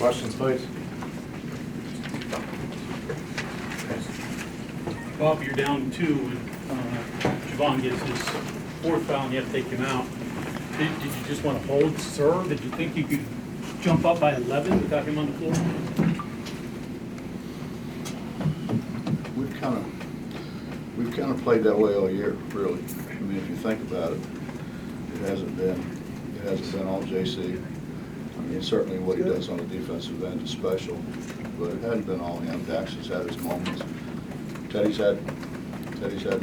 Questions, please? Bob, you're down 2, and Javon gets his 4th foul, and you have to take him out. Did you just want to hold serve? Did you think you could jump up by 11 without him on the floor? We've kind of played that way all year, really. I mean, if you think about it, it hasn't been all JC. I mean, certainly what he does on the defensive end is special, but it hadn't been all him. Dax's had his moments. Teddy's had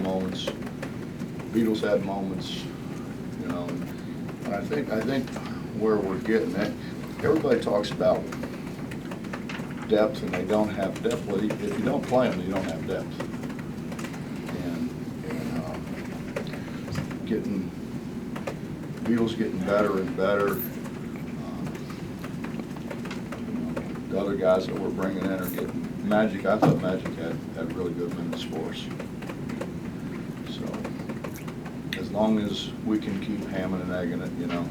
moments. Beatles had moments, you know. And I think where we're getting at, everybody talks about depth, and they don't have depth. Well, if you don't play them, you don't have depth. Beatles getting better and better. The other guys that we're bringing in are getting Magic. I thought Magic had really good minutes for us. So as long as we can keep hamming and egging it, you know.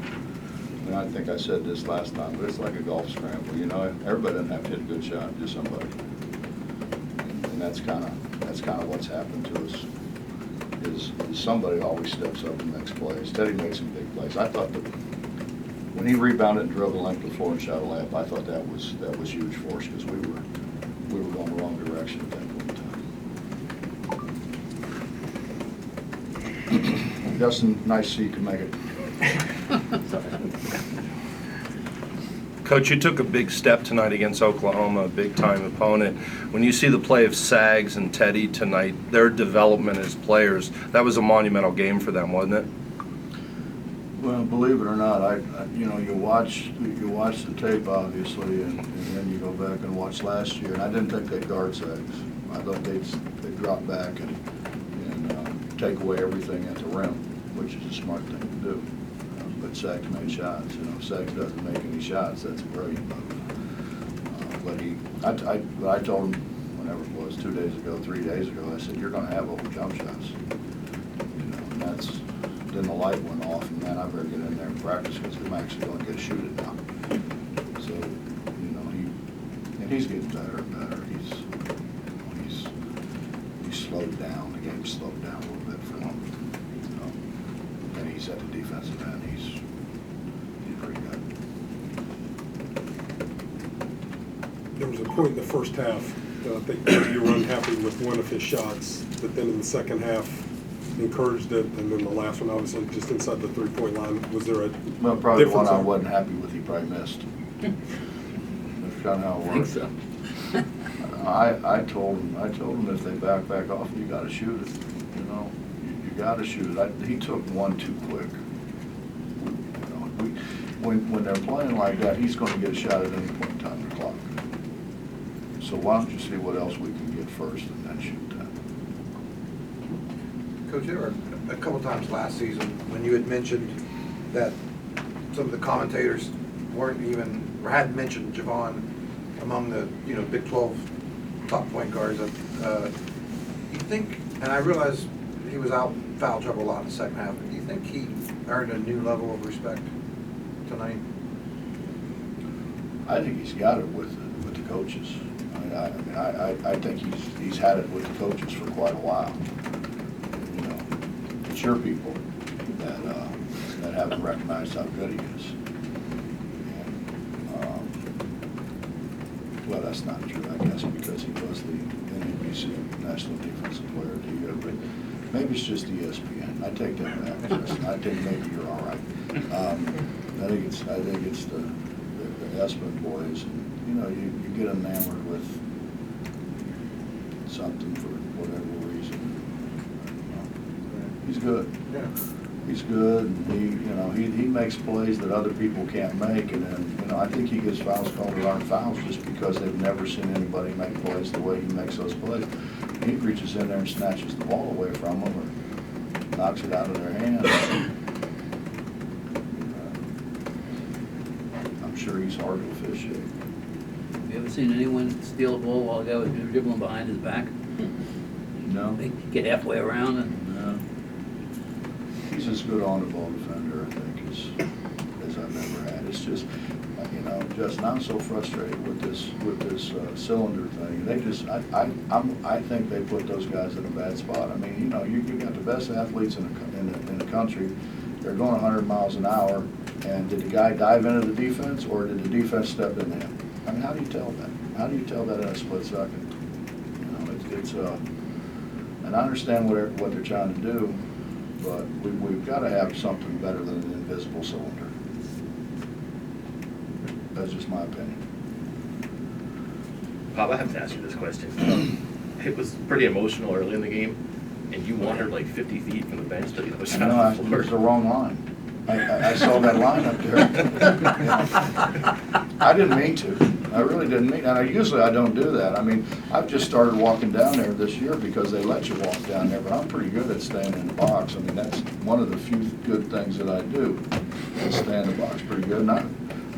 And I think I said this last time, but it's like a golf scramble. You know, everybody doesn't have to hit a good shot, just somebody. And that's kind of what's happened to us. Is somebody always steps up and makes plays. Teddy made some big plays. I thought that when he rebounded and drove the length of the floor and shot a layup, I thought that was huge for us because we were going the wrong direction at that point in time. Justin, nice to see you can make it. Coach, you took a big step tonight against Oklahoma, a big-time opponent. When you see the play of Sags and Teddy tonight, their development as players, that was a monumental game for them, wasn't it? Well, believe it or not, you watch the tape obviously, and then you go back and watch last year, and I didn't think they'd guard Sags. I thought they'd drop back and take away everything at the rim, which is a smart thing to do. But Sags made shots. You know, if Sags doesn't make any shots, that's a brilliant move. But I told him whenever it was 2 days ago, 3 days ago, I said, you're going to have open jump shots. You know, and then the light went off, and then I better get in there and practice because I'm actually going to get to shoot it now. So, you know, he's getting better and better. He's slowed down. The game's slowed down a little bit for him. And he's at the defensive end. He's pretty good. There was a point in the first half that I think you were unhappy with one of his shots, but then in the second half encouraged it, and then the last one obviously just inside the three-point line. Was there a probably the one I there? wasn't happy with, he probably missed. That's kind of how it works. I think so. I told him if they back off, you got to shoot it. You know, you got to shoot it. He took one too quick. You know, when they're playing like that, he's going to get a shot at any point in time on the clock. So why don't you see what else we can get first and then shoot that? Coach, there were a couple times last season when you had mentioned that some of the commentators weren't even, or hadn't mentioned Javon among the, Big 12 top point guards. You think, and I realize he was out in foul trouble a lot in the second half, but do you think he earned a new level of respect tonight? I think he's got it with the coaches. I think he's had it with the coaches for quite a while. You know, it's your people that haven't recognized how good he is. And, well, that's not true, I guess, because he was the NBC National Defensive Player of the Year. But maybe it's just ESPN. I take that back, Justin. I think maybe you're all right. I think it's the Esmond boys. You know, you get enamored with something for whatever reason. He's good. Yeah. He's good, and he makes plays that other people can't make, and then, I think he gets fouls called that aren't fouls just because they've never seen anybody make plays the way he makes those plays. He reaches in there and snatches the ball away from them or knocks it out of their hands. I'm sure he's hard to officiate. Have you ever seen anyone steal a ball while a guy was dribbling behind his back? No. They get halfway around and. No. He's as good on the ball defender, I think, as I've ever had. It's just, Justin, I'm so frustrated with this cylinder thing. They just, I think they put those guys in a bad spot. I mean, you know, you got the best athletes in the country. They're going 100 miles an hour, and did the guy dive into the defense, or did the defense step into him? I mean, how do you tell that? How do you tell that in a split second? You know, it's and I understand what they're trying to do, but we've got to have something better than an invisible cylinder. That's just my opinion. Bob, I have to ask you this question. It was pretty emotional early in the game, and you wandered like 50 feet from the bench to the other side No, of the it floor. was the wrong line. I saw that line up there. I didn't mean to. I really didn't mean, and usually I don't do that. I mean, I've just started walking down there this year because they let you walk down there, but I'm pretty good at staying in the box. I mean, that's one of the few good things that I do, is stay in the box pretty good. And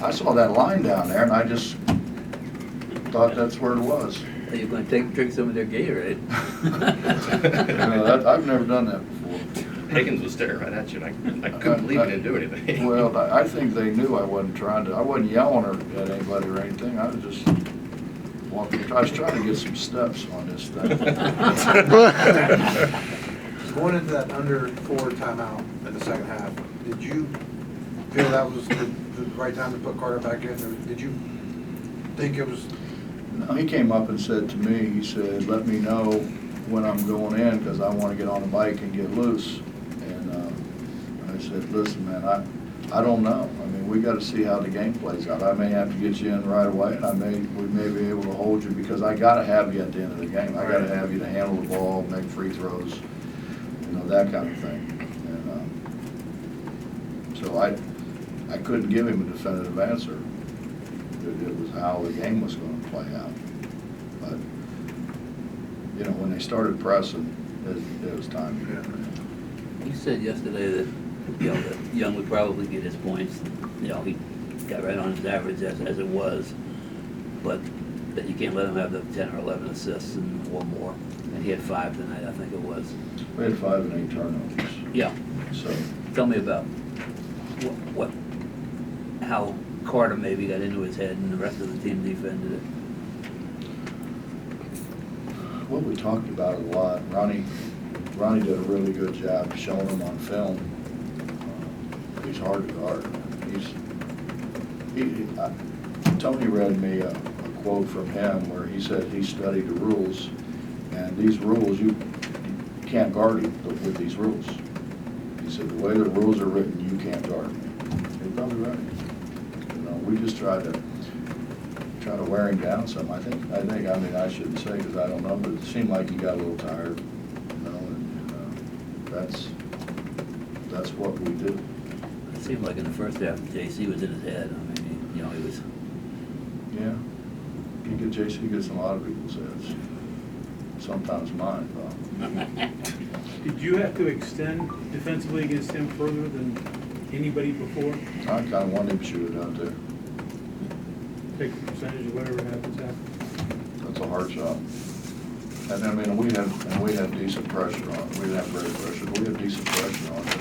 I saw that line down there, and I just thought that's where it was. Are you gonna drink some of their Gatorade? You know, I've never done that before. Higgins was staring right at you, and I couldn't believe he didn't do anything. Well, I think they knew I wasn't I wasn't yelling at anybody or anything. I was just walking. I was trying to get some steps on this thing. Going into that under 4 timeout in the second half, did you feel that was the right time to put Carter back in, or did you think it was? No, he came up and said to me, he said, "Let me know when I'm going in because I want to get on the bike and get loose." And I said, "Listen, man, I don't know. I mean, we got to see how the game plays out. I may have to get you in right away, and we may be able to hold you because I got to have you at the end of the game. I got to have you to handle the ball, make free throws, you know, that kind of thing." And so I couldn't give him a definitive answer. It was how the game was going to play out. But you know, when they started pressing, it was time to get in. You said yesterday that, you know, that Young would probably get his points. You know, he got right on his average as it was, but that you can't let him have the 10 or 11 assists or more. And he had 5 tonight, I think it was. We had 5 and 8 turnovers. Yeah. So Tell me about how Carter maybe got into his head and the rest of the team defended it. well, we talked about it a lot. Ronnie did a really good job showing him on film. He's hard to guard. Tony read me a quote from him where he said he studied the rules, and these rules, you can't guard him with these rules. He said, the way the rules are written, you can't guard me. He's probably right. You know, we just try to wear him down some. I mean, I shouldn't say because I don't know, but it seemed like he got a little tired, you know, and that's what we do. It seemed like in the first half, JC was in his head. I mean, he was. Yeah. JC gets in a lot of people's heads. Sometimes mine, though. Did you have to extend defensively against him further than anybody before? I kind of want him to shoot it out there. Take the percentage of whatever happens after? That's a hard shot. And I mean, we have decent pressure on it. We didn't have great pressure, but we have decent pressure on it.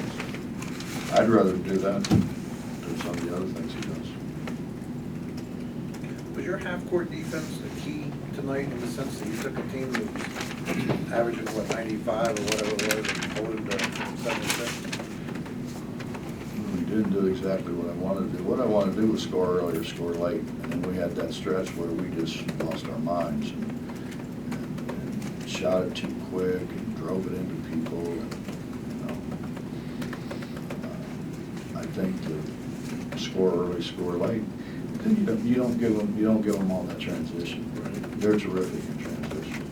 I'd rather do that than some of the other things he does. Was your half-court defense the key tonight in the sense that you took a team that was averaging, 95 or whatever it was, and hold them to 76? We didn't do exactly what I wanted to do. What I wanted to do was score early or score late, and then we had that stretch where we just lost our minds and shot it too quick and drove it into people. And, I think to score early, score late, then you don't give them all that transition. Right? They're terrific in transition.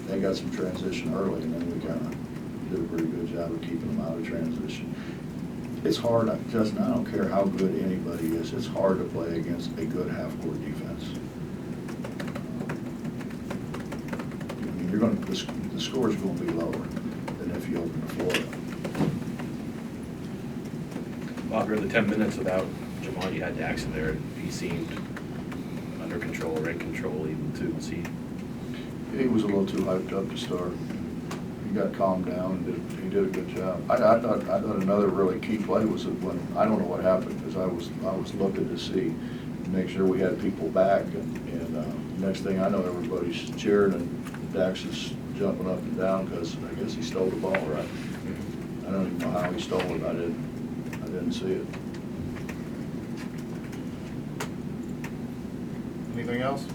They got some transition early, and then we kind of did a pretty good job of keeping them out of transition. It's hard, Justin, I don't care how good anybody is, it's hard to play against a good half-court defense. I mean, the score's going to be lower than if you open the floor up. Bob, during the 10 minutes without Javon, you had Daxon there. He seemed under control or in control even too. He was a little too hyped up to start. He got calmed down and he did a good job. I thought another really key play was when, I don't know what happened because I was looking to see make sure we had people back, and next thing I know, everybody's cheering, and Dax is jumping up and down, because I guess he stole the ball, right? I don't even know how he stole it, I didn't see it. Anything else?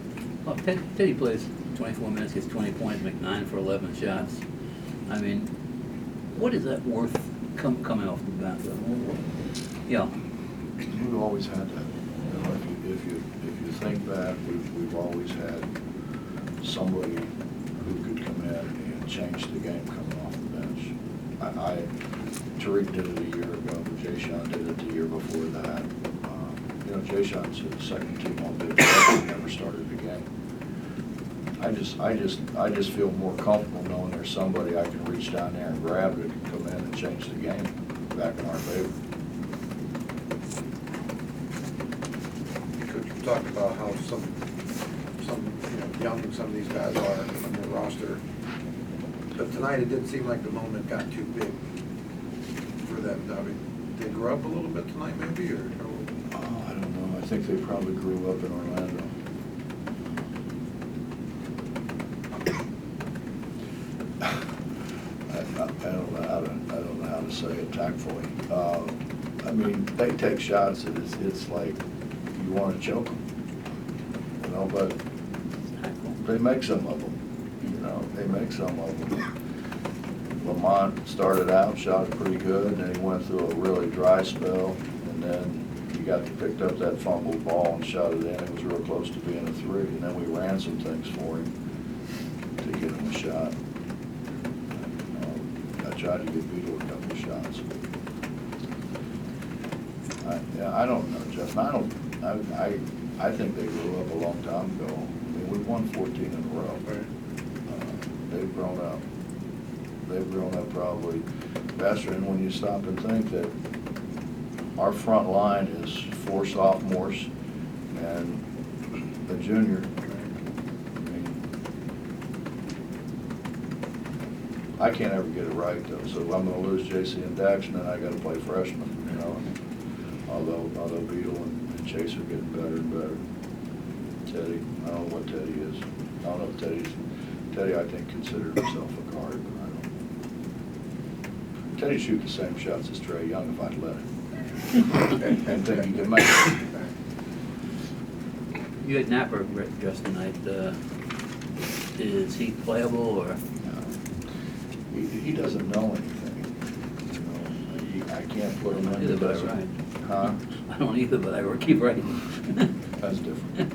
Well, Teddy plays 24 minutes, gets 20 points, make 9 for 11 shots. I mean, what is that worth coming off the bench? Yeah, We've always had that. You know, if you think back, we've always had somebody who could come in and change the game coming off the bench. Tariq did it a year ago, Jay Sean did it the year before that. You know, Jay Sean's a second team all day, he never started the game. I just feel more comfortable knowing there's somebody I can reach down there and grab that can come in and change the game back in our favor. Coach, you talked about how some young some of these guys are on their roster. But tonight it didn't seem like the moment got too big for them. I mean, they grew up a little bit tonight maybe, or? I don't know. I think they probably grew up in Orlando. I don't know how to say it tactfully. I mean, they take shots and it's like you want to choke them, you know, but they make some of them, you know, they make some of them. Lamont started out, shot it pretty good, and then he went through a really dry spell, and then he picked up that fumbled ball and shot it in. It was real close to being a 3, and then we ran some things for him to get him a shot. I tried to get Beetle a couple of shots. I don't know, Jeff. I think they grew up a long time ago. I mean, we won 14 in a row. They've grown up. They've grown up probably faster. And when you stop and think that our front line is 4 sophomores and a junior, I can't ever get it right though. So I'm going to lose JC and Dax, and then I got to play freshmen. You know, although Beetle and Chase are getting better and better. Teddy, I don't know what Teddy is. I don't know if Teddy I think considered himself a guard, but I don't. Teddy shoot the same shots as Trey Young if I'd let him, and think he can make it. you had Napper dressed tonight. Is he playable or? He doesn't know anything. You know, I can't put him in. Either, but I write. Huh? I don't either, but I keep writing. That's different.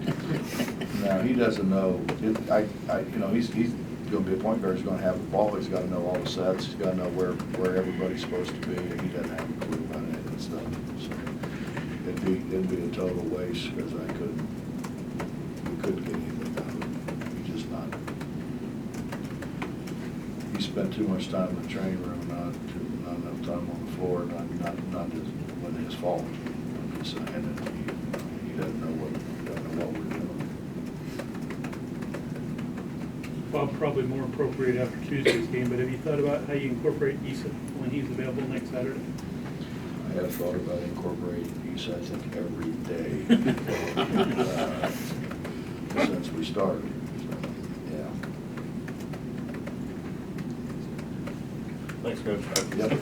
No, he doesn't know. You know, he's going to be a point guard. He's going to have the ball. He's got to know all the sets. He's got to know where everybody's supposed to be. And he doesn't have a clue about any of that stuff. So it'd be a total waste because we couldn't get anything out of him. He's just not. He spent too much time in the training room, not enough time on the floor. Not just wasn't his fault. I'm just saying that he doesn't know what we're doing. Bob, probably more appropriate after Tuesday's game, but have you thought about how you incorporate Issa when he's available next Saturday? I have thought about incorporating Issa, I think, every day since we started. So, yeah. Thanks, Coach. Yep.